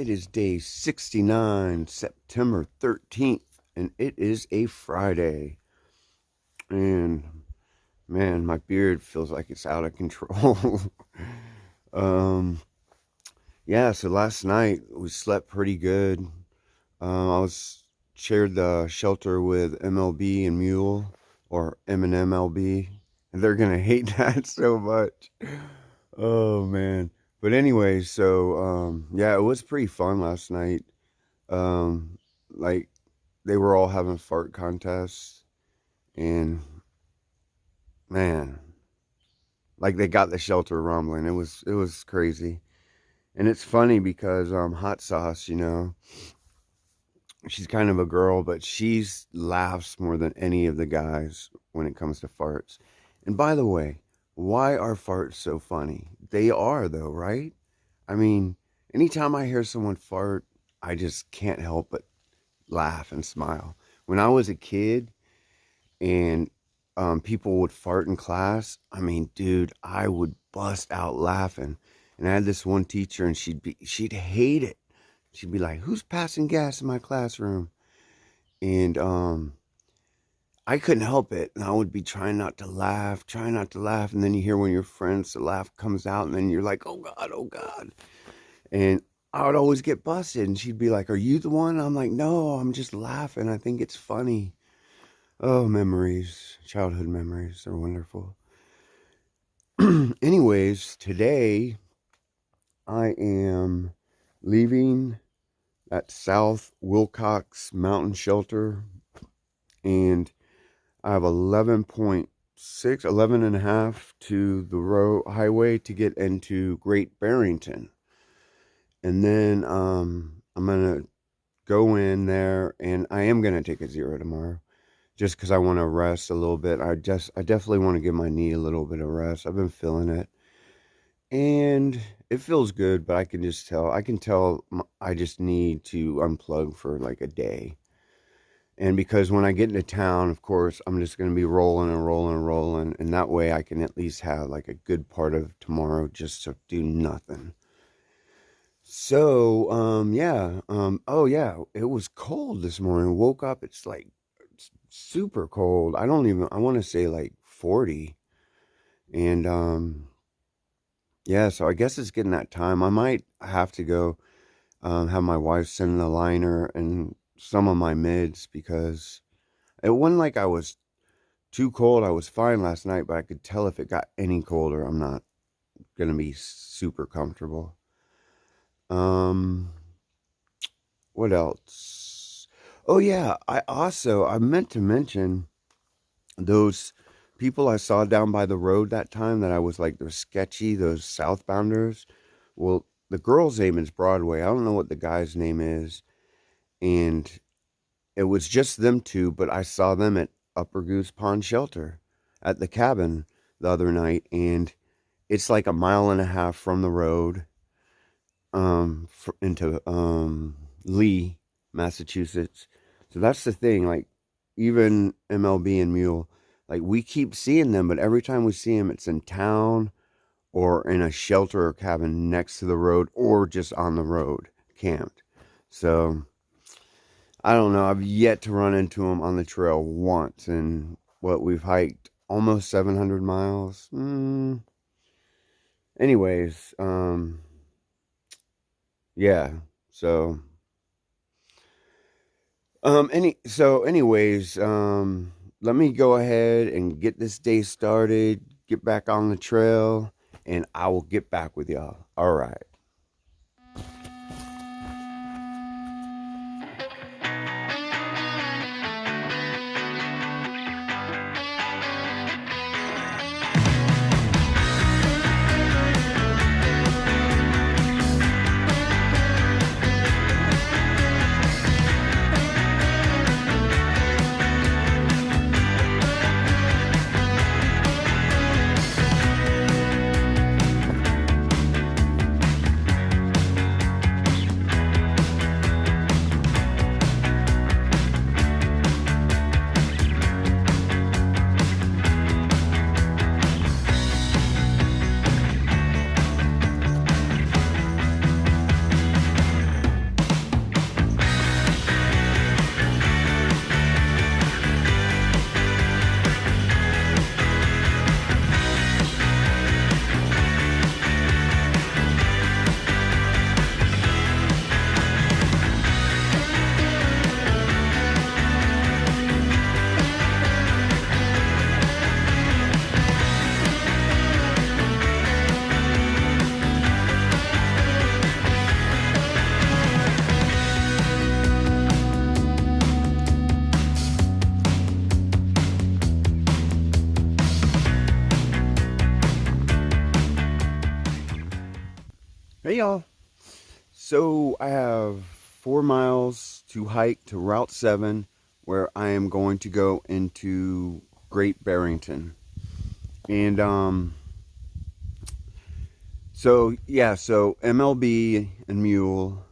It is day 69, September 13th, and it is a Friday. And man, my beard feels like it's out of control. um, yeah, so last night we slept pretty good. I was shared the shelter with MLB and Mule, or M and MLB. And they're gonna hate that so much. Oh man. But anyway, so yeah, it was pretty fun last night. Um, like they were all having fart contests, and man, like they got the shelter rumbling. It was crazy, and it's funny because Hot Sauce, she's kind of a girl, but she's laughs more than any of the guys when it comes to farts. And by the way, why are farts so funny? They are though, right? I mean, anytime I hear someone fart, I just can't help but laugh and smile. When I was a kid and people would fart in class, I mean, dude, I would bust out laughing. And I had this one teacher, and she'd hate it. She'd be like, "Who's passing gas in my classroom?" And I couldn't help it, and I would be trying not to laugh, and then you hear one of your friends, the laugh comes out, and then you're like, "Oh God, oh God!" And I would always get busted, and she'd be like, "Are you the one?" I'm like, "No, I'm just laughing. I think it's funny." Oh, memories, childhood memories are wonderful. Anyways, today I am leaving at South Wilcox Mountain Shelter, and I have 11 and a half to the highway to get into Great Barrington. And then I'm going to go in there, and I am going to take a zero tomorrow just because I want to rest a little bit. I definitely want to give my knee a little bit of rest. I've been feeling it, and it feels good, but I can tell I just need to unplug for like a day. And because when I get into town, of course, I'm just going to be rolling and rolling and rolling. And that way I can at least have like a good part of tomorrow just to do nothing. So, yeah. Oh yeah, it was cold this morning. Woke up, it's like super cold. I want to say like 40. And, yeah, so I guess it's getting that time. I might have to go, have my wife send the liner and some of my mids, because it wasn't like I was too cold. I was fine last night, but I could tell if it got any colder, I'm not going to be super comfortable. What else? Oh yeah, I meant to mention those people I saw down by the road that time that I was like, they're sketchy, those southbounders. Well, the girl's name is Broadway. I don't know what the guy's name is. And it was just them two, but I saw them at Upper Goose Pond Shelter at the cabin the other night, and it's like a mile and a half from the road into Lee, Massachusetts. So that's the thing, like even MLB and Mule, like we keep seeing them, but every time we see them, it's in town or in a shelter or cabin next to the road or just on the road, camped. So I don't know. I've yet to run into them on the trail once, and what we've hiked almost 700 miles. Anyways, yeah. So, anyways, let me go ahead and get this day started, get back on the trail, and I will get back with y'all. All right. Hey y'all. So I have 4 miles to hike to Route 7 where I am going to go into Great Barrington. And so MLB and Mule,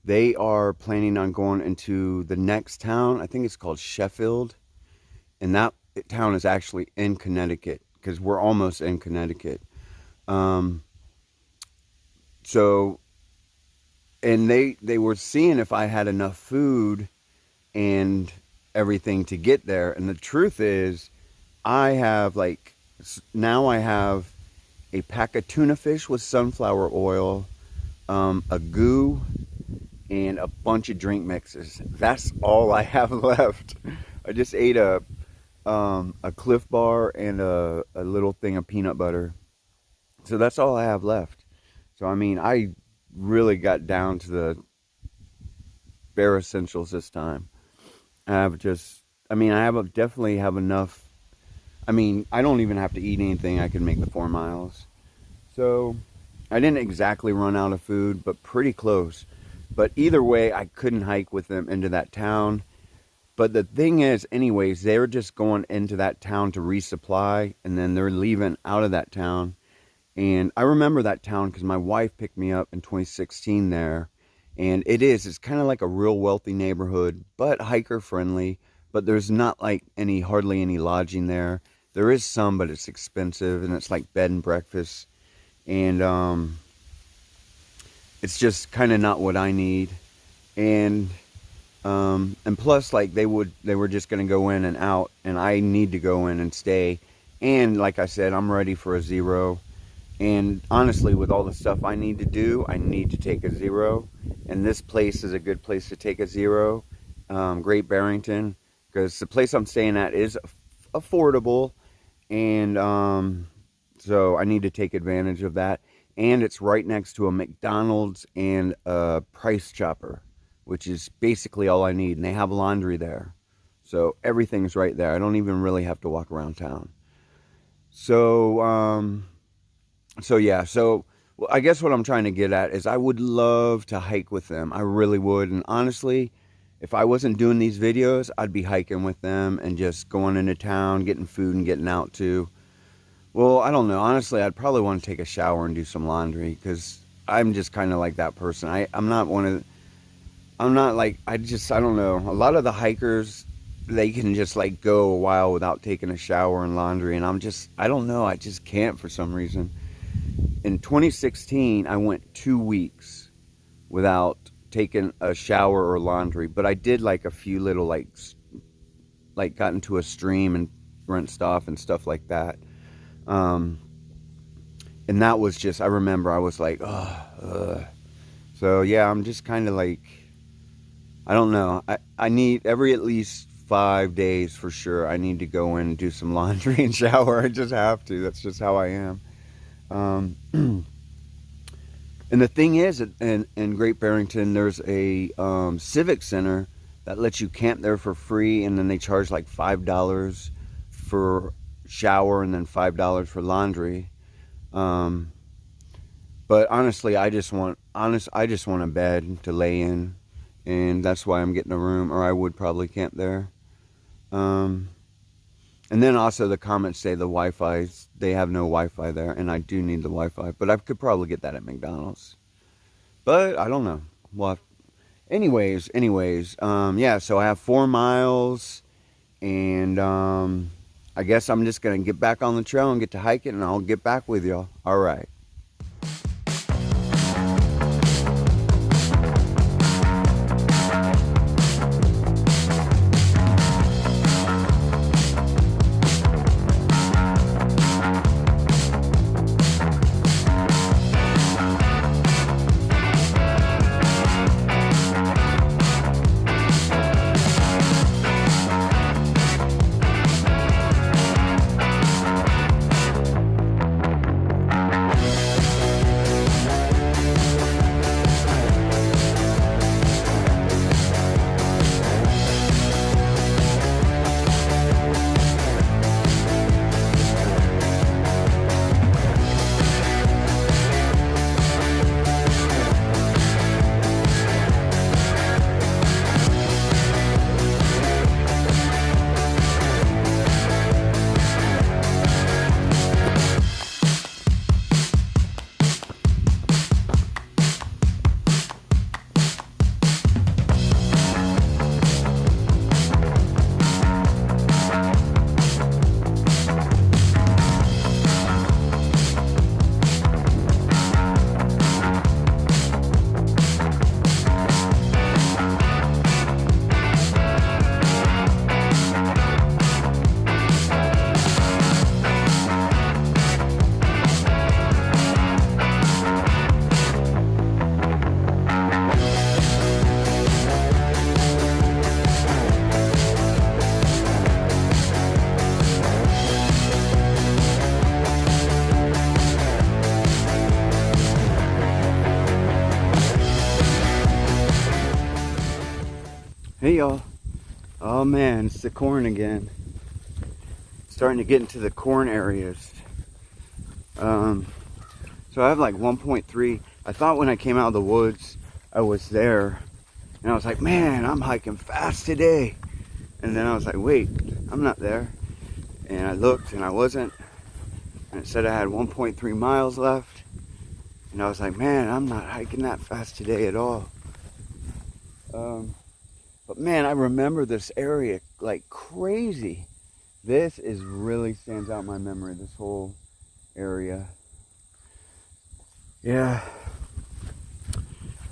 they are planning on going into the next town. I think it's called Sheffield. And that town is actually in Connecticut because we're almost in Connecticut. Um, so and they were seeing if I had enough food and everything to get there. And the truth is, I have now I have a pack of tuna fish with sunflower oil, a goo, and a bunch of drink mixes. That's all I have left. I just ate a Cliff Bar and a little thing of peanut butter. So that's all I have left. So I mean, I really got down to the bare essentials this time. Definitely have enough. I mean, I don't even have to eat anything. I can make the 4 miles. So I didn't exactly run out of food, but pretty close. But either way, I couldn't hike with them into that town. But the thing is, anyways, they're just going into that town to resupply, and then they're leaving out of that town. And I remember that town because my wife picked me up in 2016 there. And it's kind of like a real wealthy neighborhood, but hiker friendly. But there's not hardly any lodging there. There is some, but it's expensive, and it's like bed and breakfast. And it's just kind of not what I need. And plus, they were just going to go in and out, and I need to go in and stay. And like I said, I'm ready for a 0. And honestly, with all the stuff I need to do, I need to take a 0. And this place is a good place to take a 0, Great Barrington, because the place I'm staying at is affordable. And so I need to take advantage of that. And it's right next to a McDonald's and a Price Chopper, which is basically all I need. And they have laundry there. So everything's right there. I don't even really have to walk around town. So I guess what I'm trying to get at is I would love to hike with them. I really would. And honestly, if I wasn't doing these videos, I'd be hiking with them and just going into town, getting food and getting out too. Well, I don't know. Honestly, I'd probably want to take a shower and do some laundry because I'm just kind of like that person. I don't know. A lot of the hikers, they can just go a while without taking a shower and laundry. And I don't know. I just can't for some reason. In 2016, I went 2 weeks without taking a shower or laundry, but I did a few little got into a stream and rinsed off and stuff like that. And that was just, I remember I was like, oh, so yeah, I'm just kind of I don't know. I need at least 5 days for sure. I need to go in and do some laundry and shower. I just have to. That's just how I am. And the thing is, in Great Barrington, there's a civic center that lets you camp there for free, and then they charge $5 for shower and then $5 for laundry. But honestly, I just want a bed to lay in, and that's why I'm getting a room, or I would probably camp there. And then also the comments say they have no Wi-Fi there, and I do need the Wi-Fi, but I could probably get that at McDonald's. But I don't know. Well, anyways, yeah, so I have 4 miles, and I guess I'm just going to get back on the trail and get to hike it, and I'll get back with y'all. All right. Hey y'all. Oh man, it's the corn again. Starting to get into the corn areas. So I have like 1.3. I thought when I came out of the woods, I was there. And I was like, man, I'm hiking fast today. And then I was like, wait, I'm not there. And I looked and I wasn't. And it said I had 1.3 miles left. And I was like, man, I'm not hiking that fast today at all. But man, I remember this area like crazy. This is really stands out in my memory, this whole area. Yeah,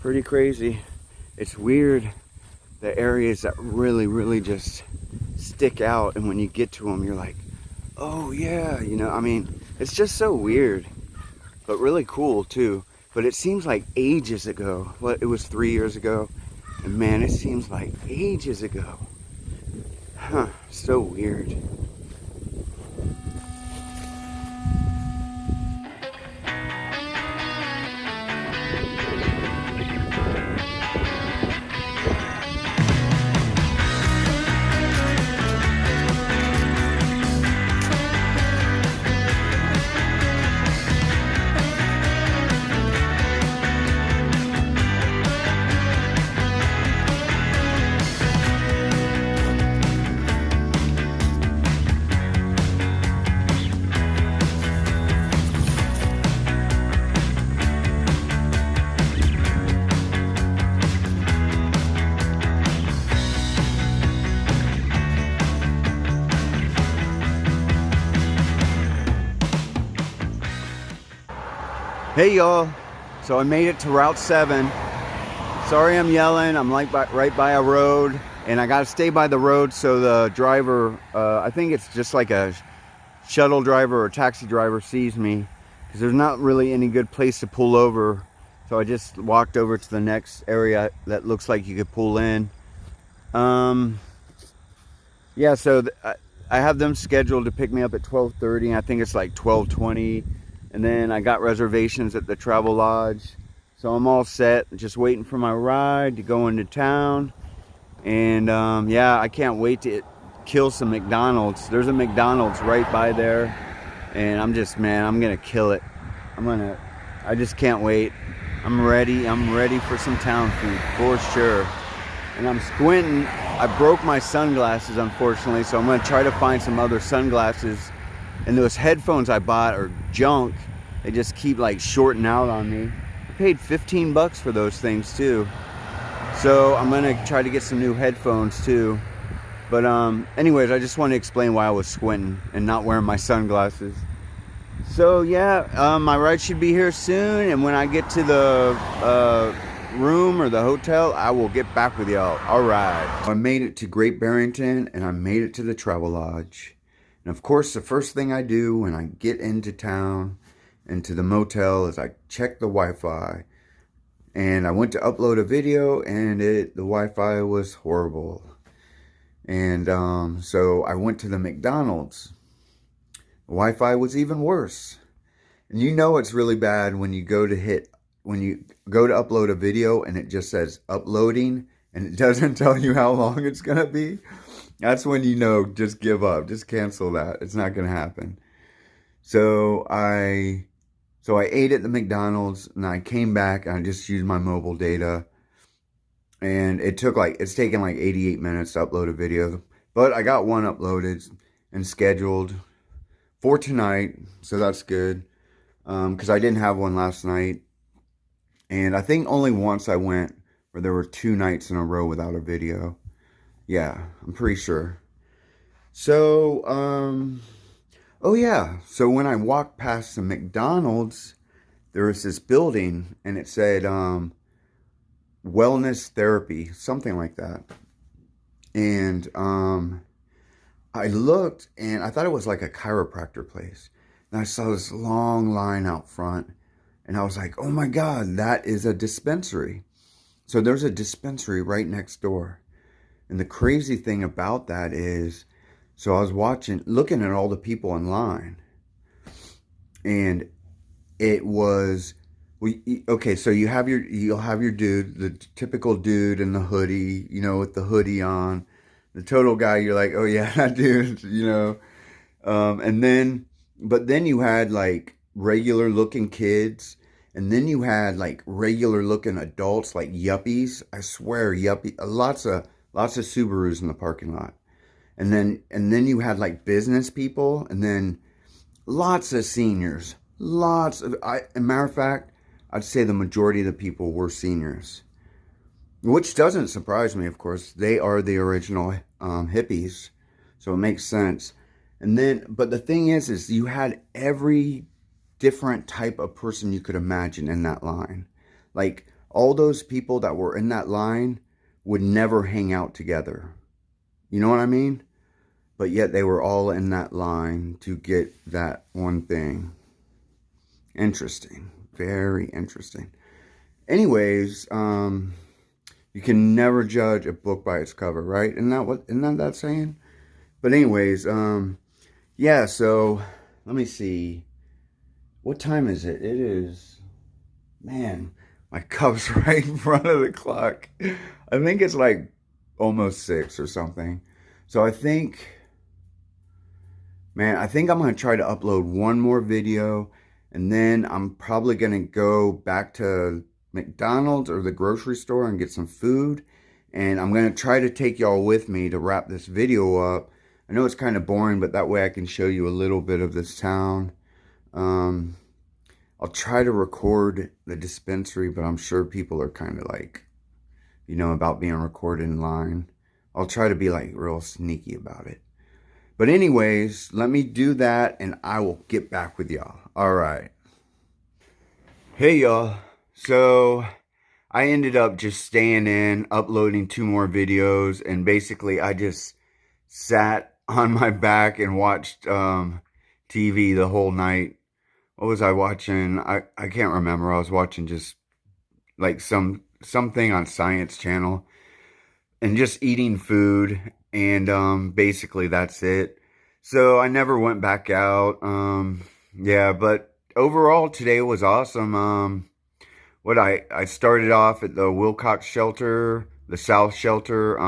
pretty crazy. It's weird, the areas that really just stick out, and when you get to them, you're like, oh yeah, you know, I mean, it's just so weird, but really cool too. But it seems like ages ago. Well, it was 3 years ago, and man, it seems like ages ago. Huh, so weird. Hey y'all, so I made it to Route 7. Sorry I'm yelling, I'm like right by a road, and I gotta stay by the road so the driver, I think it's just like a shuttle driver or taxi driver, sees me, because there's not really any good place to pull over. So I just walked over to the next area that looks like you could pull in. Yeah, so I have them scheduled to pick me up at 12:30, and I think it's like 12:20. And then I got reservations at the Travel Lodge. So I'm all set, just waiting for my ride to go into town. And yeah, I can't wait to kill some McDonald's. There's a McDonald's right by there. And I'm just, man, I'm gonna kill it. I just can't wait. I'm ready for some town food, for sure. And I'm squinting. I broke my sunglasses, unfortunately, so I'm gonna try to find some other sunglasses. And those headphones I bought are junk. They just keep like shorting out on me. I paid 15 bucks for those things too. So I'm gonna try to get some new headphones too. But anyways, I just want to explain why I was squinting and not wearing my sunglasses. So yeah, my ride should be here soon. And when I get to the room or the hotel, I will get back with y'all. All right. I made it to Great Barrington, and I made it to the Travel Lodge. And of course, the first thing I do when I get into town, into the motel, is I check the Wi-Fi. And I went to upload a video, and the Wi-Fi was horrible. And so I went to the McDonald's. The Wi-Fi was even worse. And you know it's really bad when you go to upload a video and it just says uploading, and it doesn't tell you how long it's gonna be. That's when you know, just give up, just cancel that. It's not gonna happen. So I ate at the McDonald's, and I came back and I just used my mobile data, and it's taken like 88 minutes to upload a video, but I got one uploaded and scheduled for tonight, so that's good, because I didn't have one last night, and I think only once I went where there were 2 nights in a row without a video. Yeah, I'm pretty sure. So, oh yeah, so when I walked past the McDonald's, there was this building, and it said, wellness therapy, something like that. And, I looked, and I thought it was like a chiropractor place. And I saw this long line out front, and I was like, oh my God, that is a dispensary. So there's a dispensary right next door. And the crazy thing about that is, so I was looking at all the people in line, and it was Okay, so you'll have your dude, the typical dude in the hoodie, with the hoodie on. The total guy, you're like, oh yeah, that dude. And then, but then you had like regular looking kids, and then you had like regular looking adults, like yuppies. I swear, yuppie, lots of Subarus in the parking lot. And then you had like business people, and then lots of seniors. As a matter of fact, I'd say the majority of the people were seniors, which doesn't surprise me, of course. They are the original hippies, so it makes sense. But the thing is you had every different type of person you could imagine in that line. Like, all those people that were in that line would never hang out together. You know what I mean? But yet they were all in that line to get that one thing. Interesting. Very interesting. Anyways, you can never judge a book by its cover, right? Isn't that saying? But anyways, yeah, so let me see. What time is it? It is, man, my cup's right in front of the clock. I think it's like almost 6 or something. So I think I'm going to try to upload one more video, and then I'm probably going to go back to McDonald's or the grocery store and get some food. And I'm going to try to take y'all with me to wrap this video up. I know it's kind of boring, but that way I can show you a little bit of this town. I'll try to record the dispensary, but I'm sure people are kind of like, about being recorded in line. I'll try to be like real sneaky about it. But anyways, let me do that and I will get back with y'all. All right. Hey y'all. So I ended up just staying in, uploading 2 more videos, and basically I just sat on my back and watched TV the whole night. What was I watching? I can't remember. I was watching just like something on Science Channel and just eating food, and basically that's it. So I never went back out. Yeah, but overall today was awesome. I started off at the Wilcox shelter, the South shelter,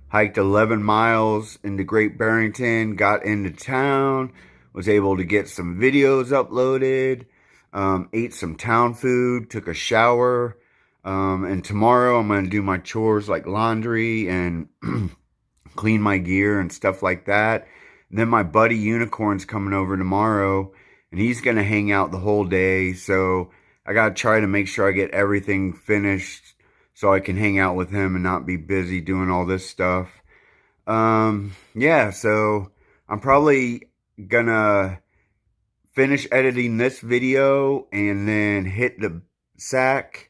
hiked 11 miles into Great Barrington, got into town, was able to get some videos uploaded, ate some town food, took a shower, and tomorrow I'm going to do my chores like laundry and clean my gear and stuff like that. And then my buddy Unicorn's coming over tomorrow, and he's going to hang out the whole day, so I got to try to make sure I get everything finished so I can hang out with him and not be busy doing all this stuff. Yeah, so I'm probably gonna finish editing this video and then hit the sack.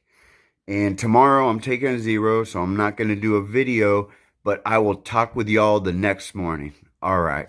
And tomorrow I'm taking a 0, so I'm not gonna do a video, but I will talk with y'all the next morning. All right.